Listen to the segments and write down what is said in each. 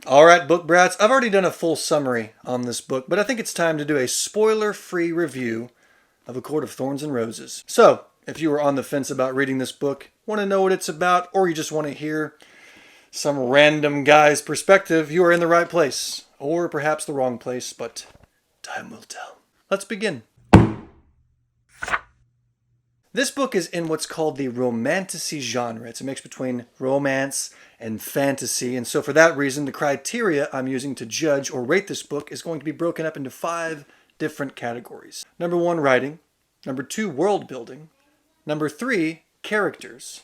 All right, book brats, I've already done a full summary on this book, but I think it's time to do a spoiler-free review of A Court of Thorns and Roses. So, if you were on the fence about reading this book, want to know what it's about, or you just want to hear some random guy's perspective, you are in the right place. Or perhaps the wrong place, but time will tell. Let's begin. This book is in what's called the romantasy genre. It's a mix between romance and fantasy, and so for that reason, the criteria I'm using to judge or rate this book is going to be broken up into 5 different categories. Number 1, writing. Number 2, world building. Number 3, characters.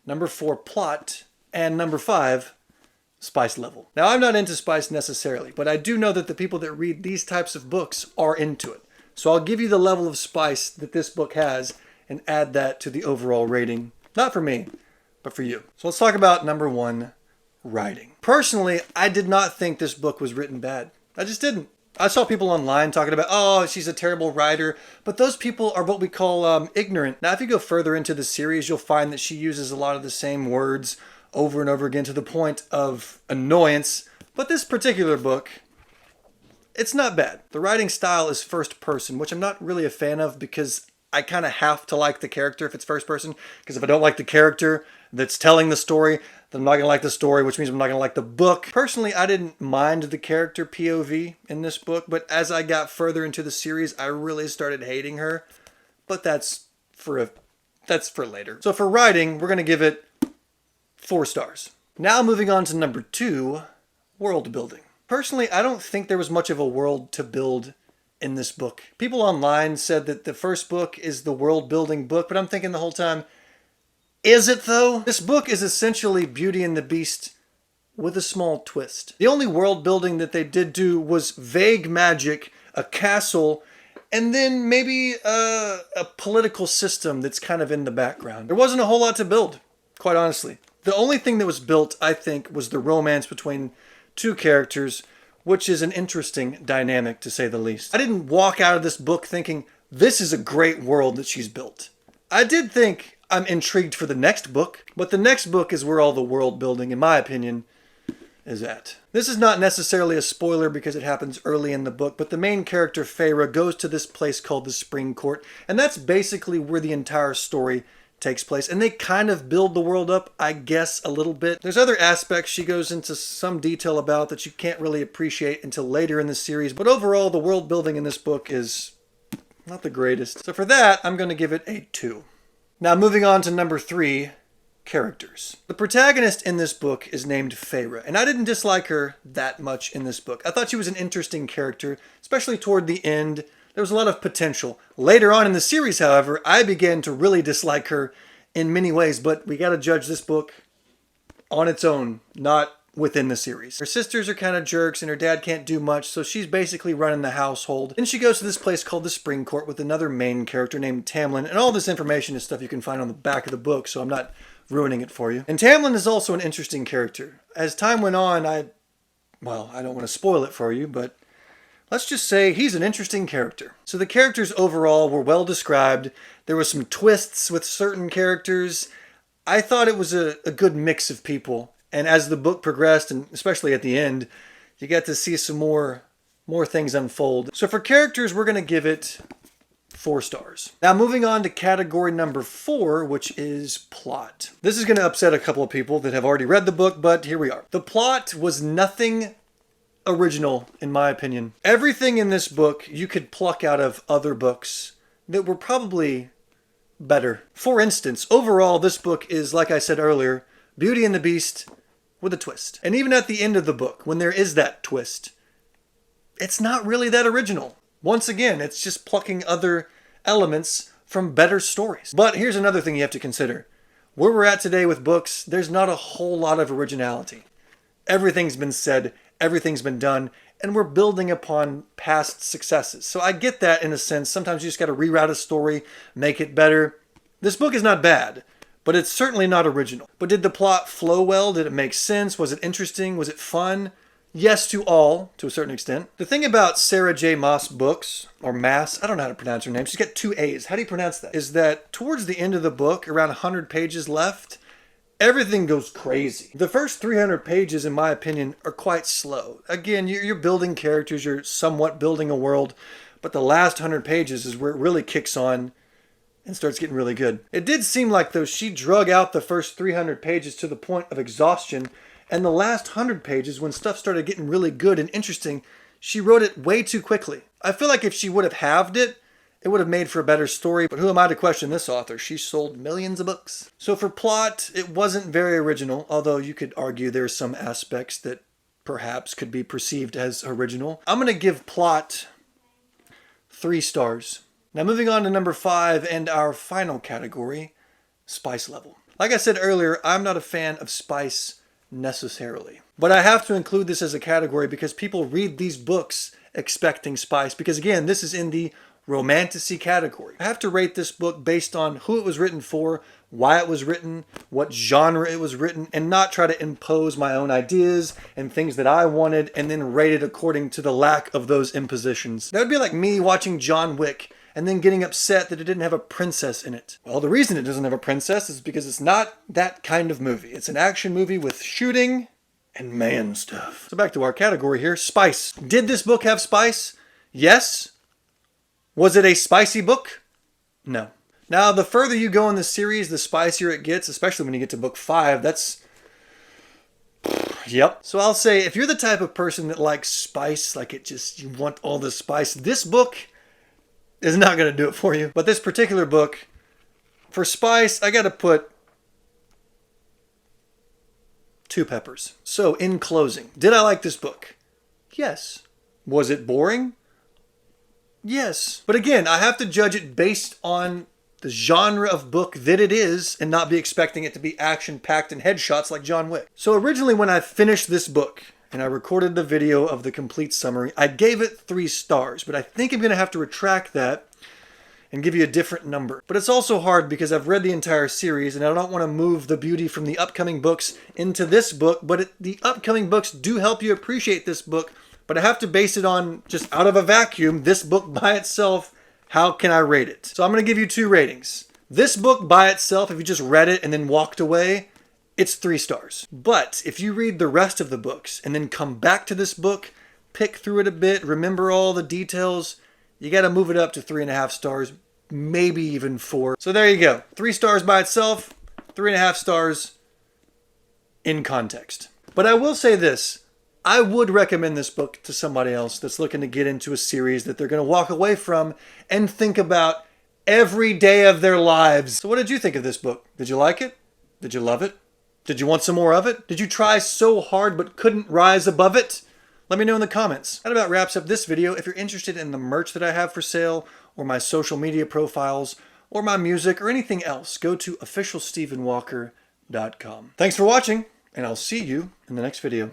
Number 4, plot. And number 5, spice level. Now, I'm not into spice necessarily, but I do know that the people that read these types of books are into it. So I'll give you the level of spice that this book has and add that to the overall rating. Not for me, but for you. So let's talk about number 1, writing. Personally, I did not think this book was written bad. I just didn't. I saw people online talking about, oh, she's a terrible writer, but those people are what we call ignorant. Now, if you go further into the series, you'll find that she uses a lot of the same words over and over again to the point of annoyance, but this particular book, it's not bad. The writing style is first person, which I'm not really a fan of because I kind of have to like the character if it's first person, because if I don't like the character that's telling the story, then I'm not going to like the story, which means I'm not going to like the book. Personally, I didn't mind the character POV in this book, but as I got further into the series, I really started hating her. But that's for later. So for writing, we're going to give it 4 stars. Now moving on to number 2, world building. Personally, I don't think there was much of a world to build in this book. People online said that the first book is the world building book, but I'm thinking the whole time, is it though? This book is essentially Beauty and the Beast with a small twist. The only world building that they did do was vague magic, a castle, and then maybe a political system that's kind of in the background. There wasn't a whole lot to build, quite honestly. The only thing that was built, I think, was the romance between 2 characters, which is an interesting dynamic, to say the least. I didn't walk out of this book thinking, this is a great world that she's built. I did think I'm intrigued for the next book, but the next book is where all the world building, in my opinion, is at. This is not necessarily a spoiler because it happens early in the book, but the main character, Feyre, goes to this place called the Spring Court, and that's basically where the entire story takes place, and they kind of build the world up, I guess, a little bit. There's other aspects she goes into some detail about that you can't really appreciate until later in the series, but overall the world building in this book is not the greatest. So for that, I'm going to give it a 2. Now moving on to number 3, characters. The protagonist in this book is named Feyre, and I didn't dislike her that much in this book. I thought she was an interesting character, especially toward the end. There was a lot of potential. Later on in the series, however, I began to really dislike her in many ways, but we got to judge this book on its own, not within the series. Her sisters are kind of jerks and her dad can't do much, so she's basically running the household. Then she goes to this place called the Spring Court with another main character named Tamlin, and all this information is stuff you can find on the back of the book, so I'm not ruining it for you. And Tamlin is also an interesting character. As time went on, I don't want to spoil it for you, but let's just say he's an interesting character. So the characters overall were well described. There were some twists with certain characters. I thought it was a good mix of people. And as the book progressed, and especially at the end, you get to see some more things unfold. So for characters, we're going to give it 4 stars. Now moving on to category number 4, which is plot. This is going to upset a couple of people that have already read the book, but here we are. The plot was nothing original, in my opinion. Everything in this book you could pluck out of other books that were probably better. For instance, overall, this book is, like I said earlier, Beauty and the Beast with a twist. And even at the end of the book, when there is that twist, it's not really that original. Once again, it's just plucking other elements from better stories. But here's another thing you have to consider. Where we're at today with books, there's not a whole lot of originality. Everything's been said, everything's been done, and we're building upon past successes. So I get that in a sense. Sometimes you just got to reroute a story, make it better. This book is not bad, but it's certainly not original. But did the plot flow well? Did it make sense? Was it interesting? Was it fun? Yes to all, to a certain extent. The thing about Sarah J. Maas books, or Maas, I don't know how to pronounce her name. She's got 2 A's. How do you pronounce that? Is that towards the end of the book, around 100 pages left, everything goes crazy. The first 300 pages, in my opinion, are quite slow. Again, you're building characters, you're somewhat building a world, but the last 100 pages is where it really kicks on and starts getting really good. It did seem like, though, she drug out the first 300 pages to the point of exhaustion, and the last 100 pages, when stuff started getting really good and interesting, she wrote it way too quickly. I feel like if she would have halved it, it would have made for a better story, but who am I to question this author? She sold millions of books. So for plot, it wasn't very original, although you could argue there are some aspects that perhaps could be perceived as original. I'm going to give plot 3 stars. Now moving on to number 5 and our final category, spice level. Like I said earlier, I'm not a fan of spice necessarily, but I have to include this as a category because people read these books expecting spice, because again, this is in the romantasy category. I have to rate this book based on who it was written for, why it was written, what genre it was written, and not try to impose my own ideas and things that I wanted and then rate it according to the lack of those impositions. That would be like me watching John Wick and then getting upset that it didn't have a princess in it. Well, the reason it doesn't have a princess is because it's not that kind of movie. It's an action movie with shooting and man stuff. So back to our category here, spice. Did this book have spice? Yes. Was it a spicy book? No. Now, the further you go in the series, the spicier it gets, especially when you get to book 5. That's... Yep. So I'll say, if you're the type of person that likes spice, like it just, you want all the spice, this book is not going to do it for you. But this particular book, for spice, I got to put 2 peppers. So in closing, did I like this book? Yes. Was it boring? Yes. But again, I have to judge it based on the genre of book that it is and not be expecting it to be action-packed and headshots like John Wick. So originally when I finished this book and I recorded the video of the complete summary, I gave it 3 stars, but I think I'm going to have to retract that and give you a different number. But it's also hard because I've read the entire series and I don't want to move the beauty from the upcoming books into this book, but the upcoming books do help you appreciate this book, but I have to base it on just out of a vacuum, this book by itself, how can I rate it? So I'm going to give you 2 ratings. This book by itself, if you just read it and then walked away, it's 3 stars. But if you read the rest of the books and then come back to this book, pick through it a bit, remember all the details, you got to move it up to 3.5 stars, maybe even 4. So there you go. 3 stars by itself, 3.5 stars in context. But I will say this. I would recommend this book to somebody else that's looking to get into a series that they're going to walk away from and think about every day of their lives. So what did you think of this book? Did you like it? Did you love it? Did you want some more of it? Did you try so hard but couldn't rise above it? Let me know in the comments. That about wraps up this video. If you're interested in the merch that I have for sale, or my social media profiles, or my music, or anything else, go to officialstephenwalker.com. Thanks for watching, and I'll see you in the next video.